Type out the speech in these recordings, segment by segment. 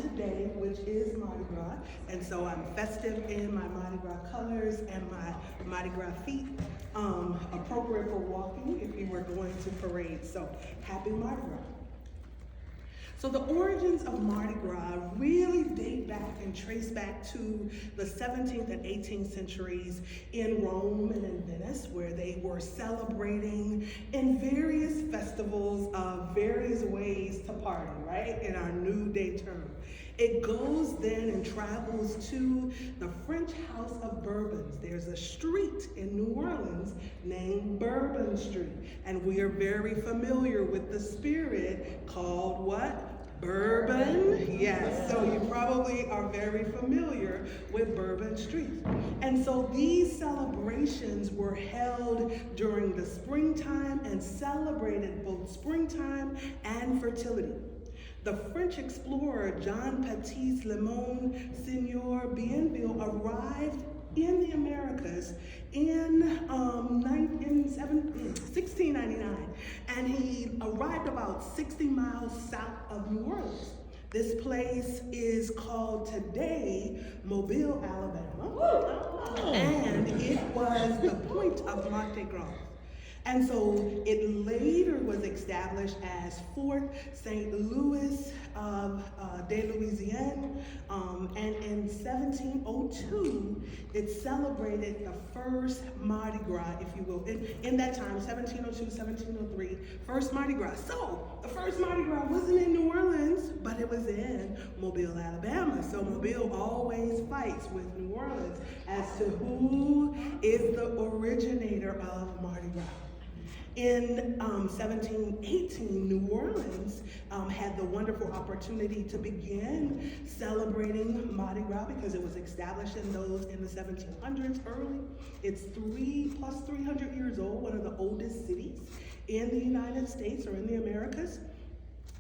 today, which is Mardi Gras, and so I'm festive in my Mardi Gras colors and my Mardi Gras feet, appropriate for walking if you were going to parade. So happy Mardi Gras. So the origins of Mardi Gras really date back and trace back to the 17th and 18th centuries in Rome and in Venice, where they were celebrating in various festivals of various ways to party, right? In our New Day term. It goes then and travels to the French House of Bourbons. There's a street in New Orleans named Bourbon Street, and we are very familiar with the spirit called what? Bourbon, yes, so you probably are very familiar with Bourbon Street. And so these celebrations were held during the springtime and celebrated both springtime and fertility. The French explorer Jean-Baptiste Lemoyne Seigneur Bienville arrived in the Americas in 1699, and he arrived about 60 miles south of New Orleans. This place is called today Mobile, Alabama, and it was the point of Mardi Gras. And so it later was established as Fort St. Louis de Louisiane, and in 1702, it celebrated the first Mardi Gras, if you will. In that time, 1702, 1703, first Mardi Gras. So the first Mardi Gras wasn't in New Orleans, but it was in Mobile, Alabama. So Mobile always fights with New Orleans as to who is the originator of Mardi Gras. In 1718, New Orleans had the wonderful opportunity to begin celebrating Mardi Gras because it was established in the 1700s early. It's 300 years old, one of the oldest cities in the United States or in the Americas.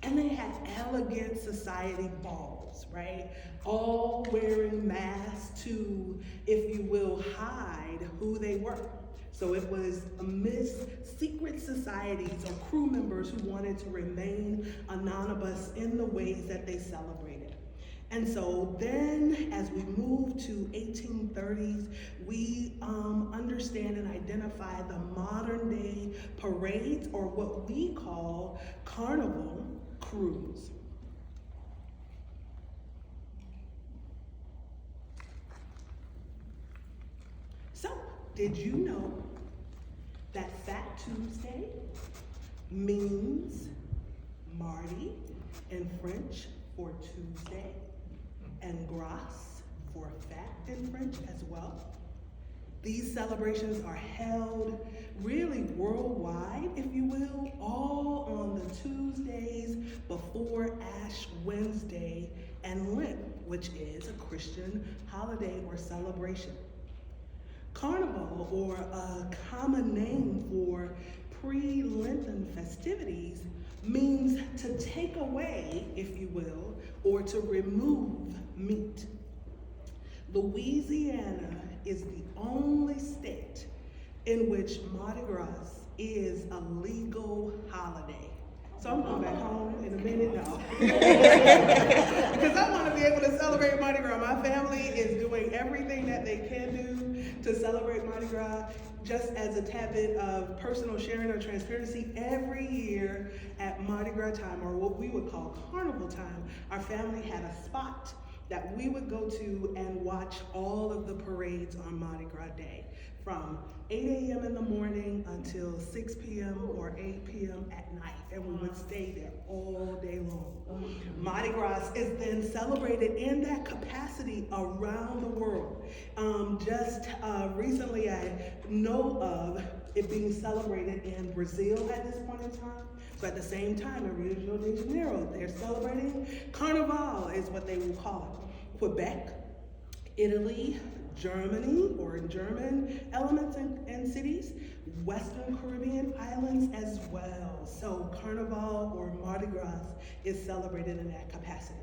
And they had elegant society balls, right? All wearing masks to, if you will, hide who they were. So it was amidst secret societies or crew members who wanted to remain anonymous in the ways that they celebrated. And so then as we move to 1830s, we understand and identify the modern day parades, or what we call carnival cruise. So, did you know that Fat Tuesday means Mardi in French for Tuesday, and Gras for fat in French as well? These celebrations are held really worldwide, if you will, all on the Tuesdays before Ash Wednesday and Lent, which is a Christian holiday or celebration. Carnival, or a common name for pre-Lenten festivities, means to take away, if you will, or to remove meat. Louisiana is the only state in which Mardi Gras is a legal holiday. So I'm going back home in a minute now. Because I want to be able to celebrate Mardi Gras. My family is doing everything that they can do to celebrate Mardi Gras. Just as a tad bit of personal sharing or transparency, every year at Mardi Gras time, or what we would call carnival time, our family had a spot that we would go to and watch all of the parades on Mardi Gras Day, from 8 a.m. in the morning until 6 p.m. or 8 p.m. at night, and we would stay there all day long. Mardi Gras is then celebrated in that capacity around the world. Recently I know of it being celebrated in Brazil at this point in time. So at the same time in Rio de Janeiro, they're celebrating Carnival is what they will call it. Quebec, Italy, Germany, or German elements and cities, Western Caribbean islands as well. So Carnival or Mardi Gras is celebrated in that capacity.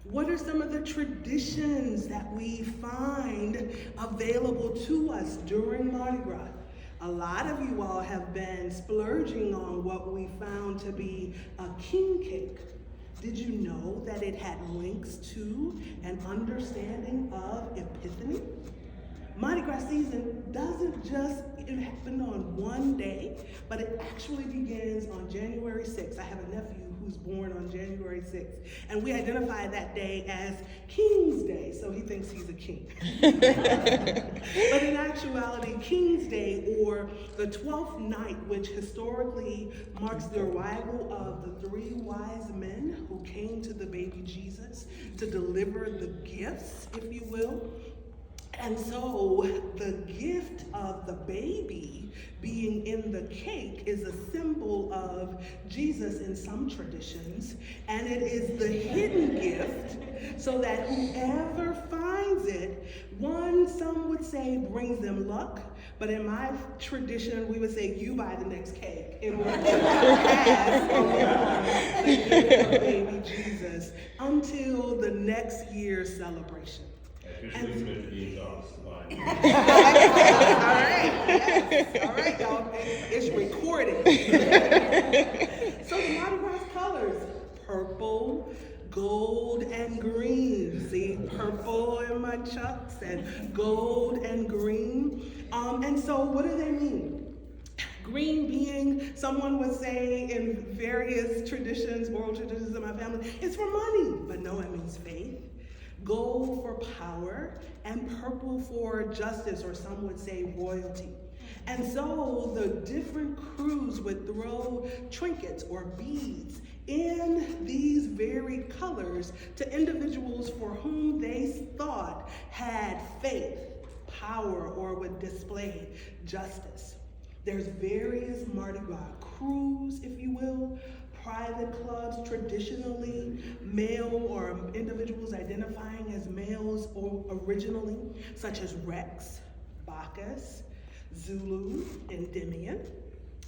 What are some of the traditions that we find available to us during Mardi Gras? A lot of you all have been splurging on what we found to be a king cake. Did you know that it had links to an understanding of Epiphany? Mardi Gras season doesn't just happen on one day, but it actually begins on January 6th. I have a nephew who's born on January 6th, and we identify that day as King's Day, so he thinks he's a king. But in actuality, King's Day, or the 12th night, which historically marks the arrival of the 3 wise men who came to the baby Jesus to deliver the gifts, if you will. And so the gift of the baby being in the cake is a symbol of Jesus in some traditions, and it is the hidden gift so that whoever finds it, some would say brings them luck, but in my tradition we would say you buy the next cake in order to pass along the gift of baby Jesus until the next year's celebration. All right, yes. All right, y'all. It's recorded. So the Mardi Gras colors: purple, gold, and green. See, purple in my chucks and gold and green. And so what do they mean? Green being, someone would say in various traditions, oral traditions in my family, it's for money, but no, it means faith. Gold for power, and purple for justice, or some would say royalty. And so the different crews would throw trinkets or beads in these varied colors to individuals for whom they thought had faith, power, or would display justice. There's various Mardi Gras crews, if you will, private clubs, traditionally male or individuals identifying as males or originally, such as Rex, Bacchus, Zulu, Endymion.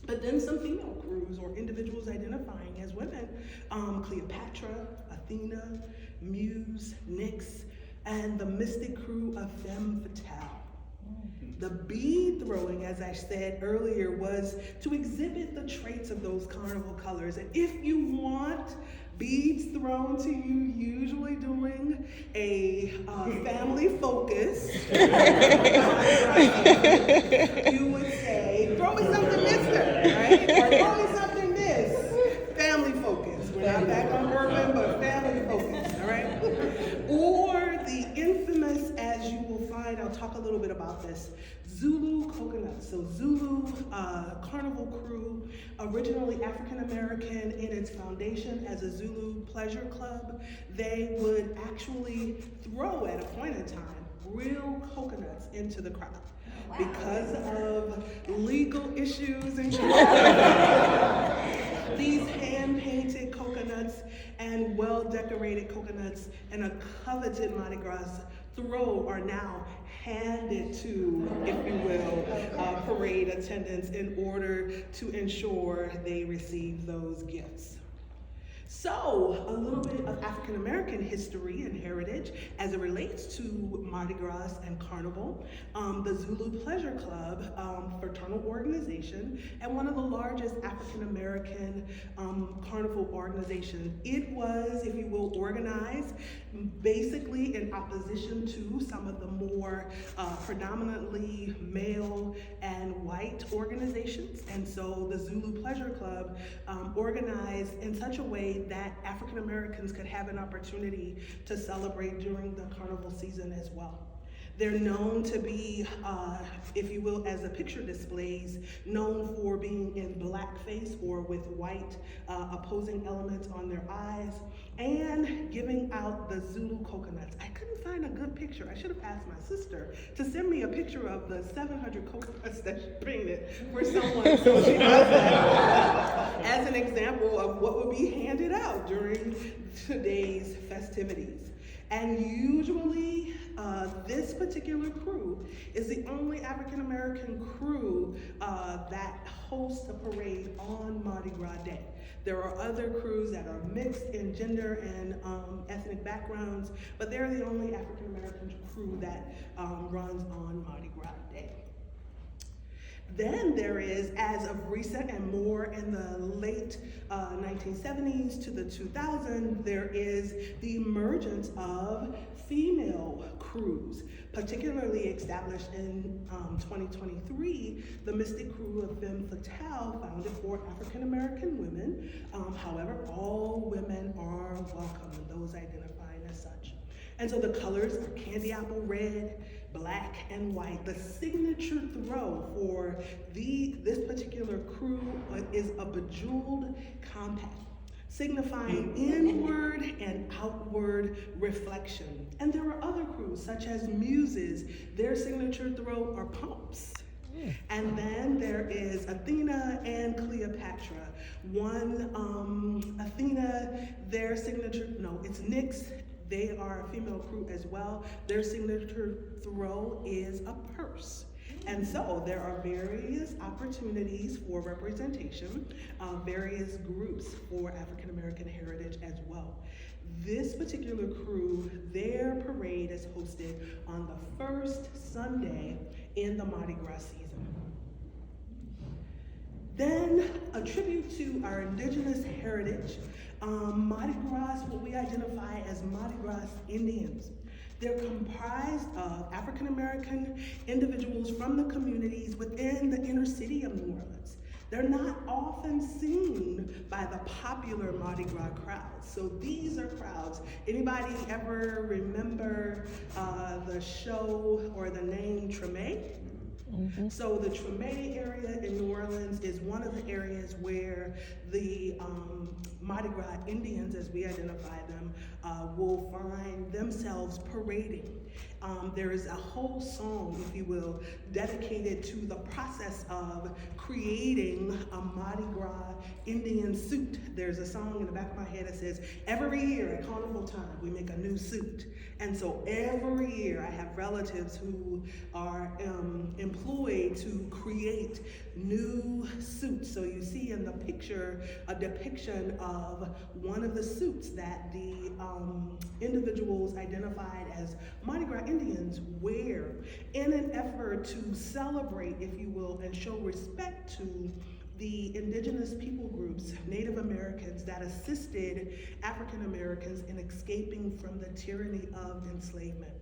But then some female crews or individuals identifying as women, Cleopatra, Athena, Muse, Nyx, and the mystic crew of Femme Fatale. The bead throwing, as I said earlier, was to exhibit the traits of those carnival colors. And if you want beads thrown to you, usually during a family focus, you would say, throw me something, mister, right? Or throw me something, miss. Family focus. We're not back on bourbon, but family focus, all right? Or the infamous, as you will find, I'll talk a little bit about this, Zulu coconuts. So Zulu carnival crew, originally African American in its foundation as a Zulu pleasure club, they would actually throw at a point in time real coconuts into the crowd. Wow. Because of legal issues and these hand-painted coconuts and well-decorated coconuts and a coveted Mardi Gras throw are now handed to, if you will, parade attendants in order to ensure they receive those gifts. So, a little bit of African American history and heritage as it relates to Mardi Gras and Carnival. The Zulu Pleasure Club, fraternal organization, and one of the largest African American carnival organizations. It was, if you will, organized basically in opposition to some of the more predominantly male and white organizations. And so the Zulu Pleasure Club organized in such a way that African Americans could have an opportunity to celebrate during the carnival season as well. They're known to be, if you will, as the picture displays, known for being in blackface or with white opposing elements on their eyes, and giving out the Zulu coconuts. I couldn't find a good picture. I should have asked my sister to send me a picture of the 700 coconuts that she painted for someone so she does that as an example of what would be handed out during today's festivities. And usually, this particular crew is the only African American crew that hosts a parade on Mardi Gras Day. There are other crews that are mixed in gender and ethnic backgrounds, but they're the only African American crew that runs on Mardi Gras Day. Then there is, as of recent and more in the late 1970s to the 2000s, there is the emergence of female crews, particularly established in 2023, the Mystic Crew of Femme Fatale, founded for African American women. However, all women are welcome, and those identifying as such. And so the colors are candy apple red, black, and white. The signature throw for this particular crew is a bejeweled compact, signifying inward and outward reflection. And there are other crews, such as Muses. Their signature throw are pumps. And then there is Athena and Cleopatra. Athena, their signature, no, it's Nyx. They are a female crew as well. Their signature throw is a purse. And so there are various opportunities for representation, various groups for African American heritage as well. This particular crew, their parade is hosted on the first Sunday in the Mardi Gras season. Then a tribute to our indigenous heritage, Mardi Gras, what we identify as Mardi Gras Indians. They're comprised of African American individuals from the communities within the inner city of New Orleans. They're not often seen by the popular Mardi Gras crowds. So these are crowds. Anybody ever remember the show or the name Treme? Mm-hmm. So the Treme area in New Orleans is one of the areas where the Mardi Gras Indians, as we identify them, will find themselves parading. There is a whole song, if you will, dedicated to the process of creating a Mardi Gras Indian suit. There's a song in the back of my head that says, every year at carnival time, we make a new suit. And so every year I have relatives who are employed to create new suits. So you see in the picture a depiction of one of the suits that the individuals identified as Mardi Gras Indians wear in an effort to celebrate, if you will, and show respect to the indigenous people groups, Native Americans, that assisted African Americans in escaping from the tyranny of enslavement.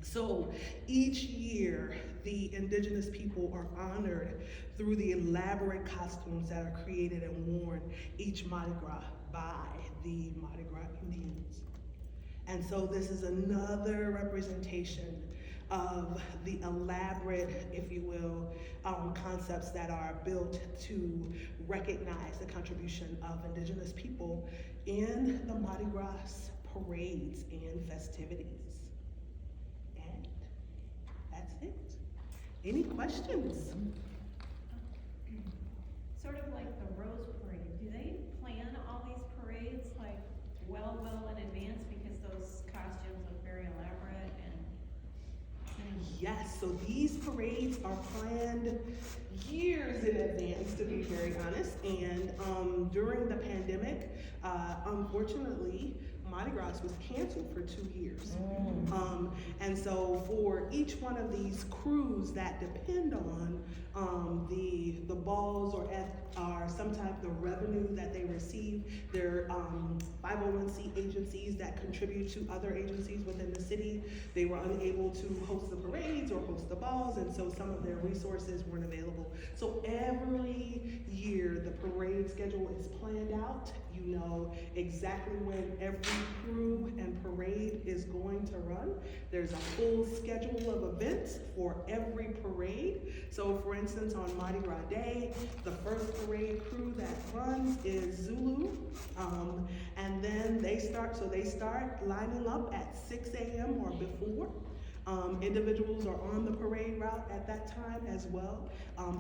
So each year, the indigenous people are honored through the elaborate costumes that are created and worn each Mardi Gras by the Mardi Gras Indians. And so this is another representation of the elaborate, if you will, concepts that are built to recognize the contribution of indigenous people in the Mardi Gras parades and festivities. And that's it. Any questions? Sort of like the Rose Parade. Do they plan all these parades like well in advance because those costumes look very elaborate and Yes, so these parades are planned years in advance, to be very honest. And during the pandemic, unfortunately, Mardi Gras was canceled for 2 years. And so for each one of these crews that depend on the balls or sometimes the revenue that they receive, their 501c agencies that contribute to other agencies within the city, they were unable to host the parades or host the balls, and so some of their resources weren't available. So every year the parade schedule is planned out. You know exactly when every crew and parade is going to run. There's a full schedule of events for every parade. So for instance, on Mardi Gras Day, the first parade crew that runs is Zulu. And then they start lining up at 6 a.m. or before. Individuals are on the parade route at that time as well.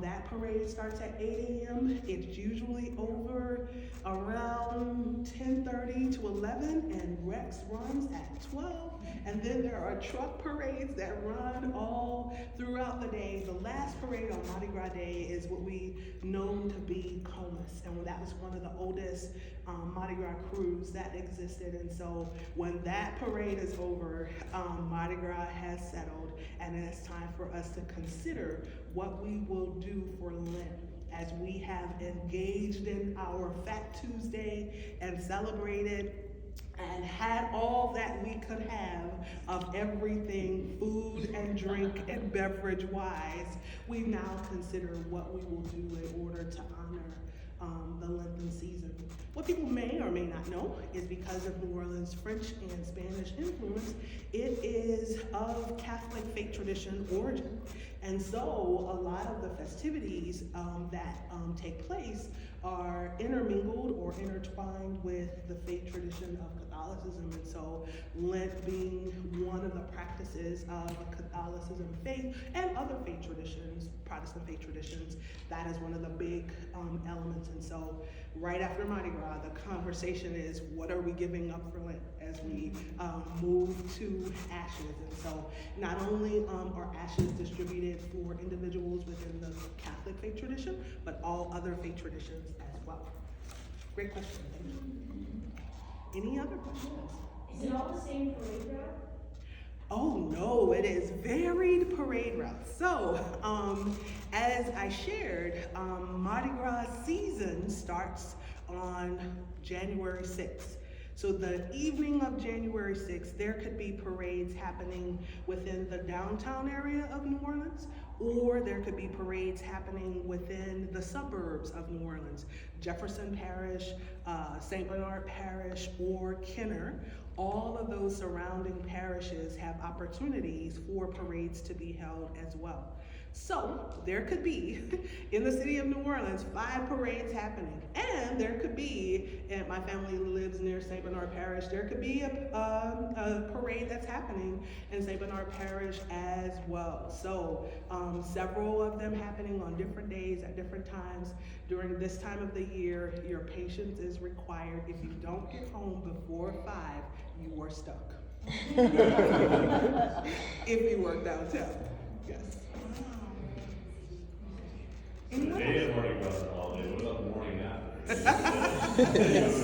That parade starts at 8 a.m. It's usually over around 10:30 to 11, and Rex runs at 12. And then there are truck parades that run all throughout the day. The last parade on Mardi Gras Day is what we know to be Comus, and that was one of the oldest Mardi Gras cruise that existed. And so when that parade is over, Mardi Gras has settled, and it's time for us to consider what we will do for Lent, as we have engaged in our Fat Tuesday and celebrated and had all that we could have of everything food and drink and beverage wise. We now consider what we will do in order to honor the Lenten season. What people may or may not know is because of New Orleans French and Spanish influence, it is of Catholic faith tradition origin. And so a lot of the festivities that take place are intermingled or intertwined with the faith tradition of Catholicism. And so Lent being one of the practices of Catholicism faith and other faith traditions, Protestant faith traditions, that is one of the big elements. And so right after Mardi Gras, the conversation is, what are we giving up for Lent as we move to ashes? And so not only are ashes distributed for individuals within the Catholic faith tradition, but all other faith traditions as well. Great question. Thank you. Any other questions? Is it all the same parade route? Oh no, it is varied parade routes. So, as I shared, Mardi Gras season starts on January 6th. So the evening of January 6th, there could be parades happening within the downtown area of New Orleans, or there could be parades happening within the suburbs of New Orleans, Jefferson Parish, St. Bernard Parish, or Kenner. All of those surrounding parishes have opportunities for parades to be held as well. So there could be, in the city of New Orleans, 5 parades happening. And there could be, and my family lives near St. Bernard Parish, there could be a parade that's happening in St. Bernard Parish as well. So several of them happening on different days at different times. During this time of the year, your patience is required. If you don't get home before 5, you are stuck. If you work downtown, yes. The day is Mardi Gras holiday, what about the morning after?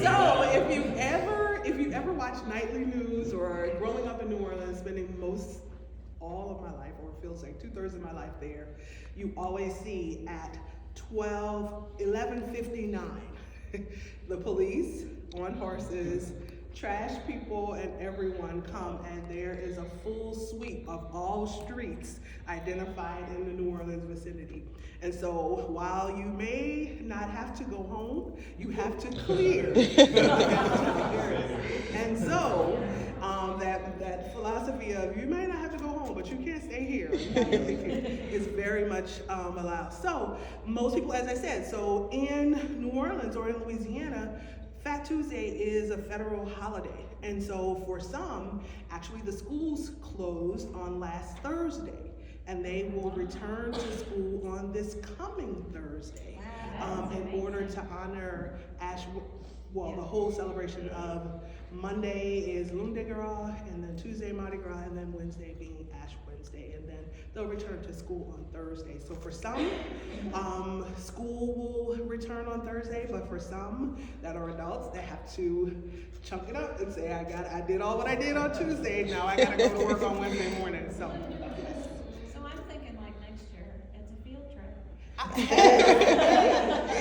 So if you ever watch nightly news, or growing up in New Orleans, spending all of my life, or it feels like 2/3 of my life there, you always see at 11:59, the police on horses, trash people, and everyone come, and there is a full sweep of all streets identified in the New Orleans vicinity. And so while you may not have to go home, you have to clear. And so that philosophy of you may not have to go home, but you can't stay here, is very much allowed. So most people, as I said, so in New Orleans or in Louisiana, Fat Tuesday is a federal holiday. And so for some, actually the schools closed on last Thursday, and they will return to school on this coming Thursday in order to honor the whole celebration of Monday is Lune de Gras, and then Tuesday Mardi Gras, and then Wednesday being Ash Wednesday, and then they'll return to school on Thursday. So for some, school will return on Thursday, but for some that are adults, they have to chunk it up and say, I did all what I did on Tuesday, now I gotta go to work on Wednesday morning, so. Yes. So I'm thinking like next year, it's a field trip.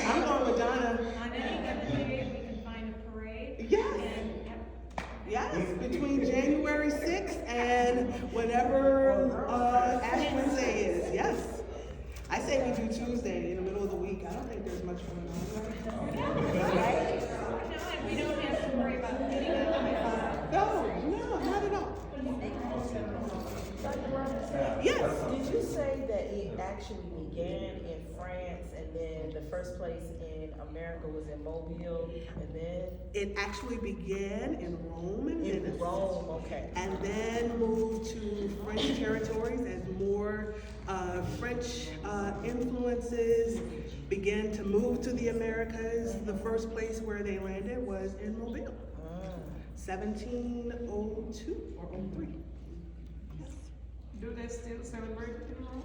I'm going with Donna. On any given day, we can find a parade. Yes. And Yes, between January 6th and whenever Ash Wednesday is, yes. I say we do Tuesday in the middle of the week. I don't think there's much going on. no, and we don't have to worry about getting up. No, not at all. Yes. Did you say that it actually began in France, and then the first place in America was in Mobile, and then? It actually began in Rome and In Venice. Rome, okay. And then moved to French territories as more French influences began to move to the Americas. The first place where they landed was in Mobile, 1702 or 03. Yes. Do they still celebrate it in Rome?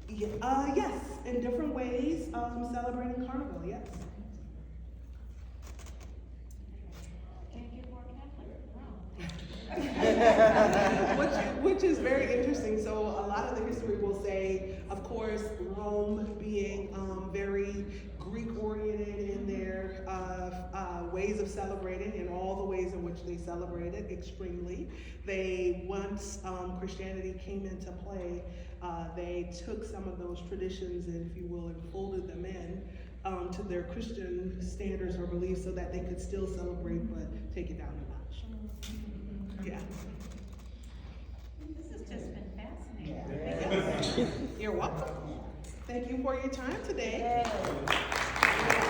Yeah, yes, in different ways, celebrating Carnival, yes. which is very interesting. So a lot of the history will say, of course, Rome being very Greek-oriented in their ways of celebrating and all the ways in which they celebrated extremely. They, once Christianity came into play, they took some of those traditions and, if you will, and folded them in to their Christian standards or beliefs so that they could still celebrate but take it down a notch. Yeah. This has just been fascinating. You're welcome. Thank you for your time today. Yes.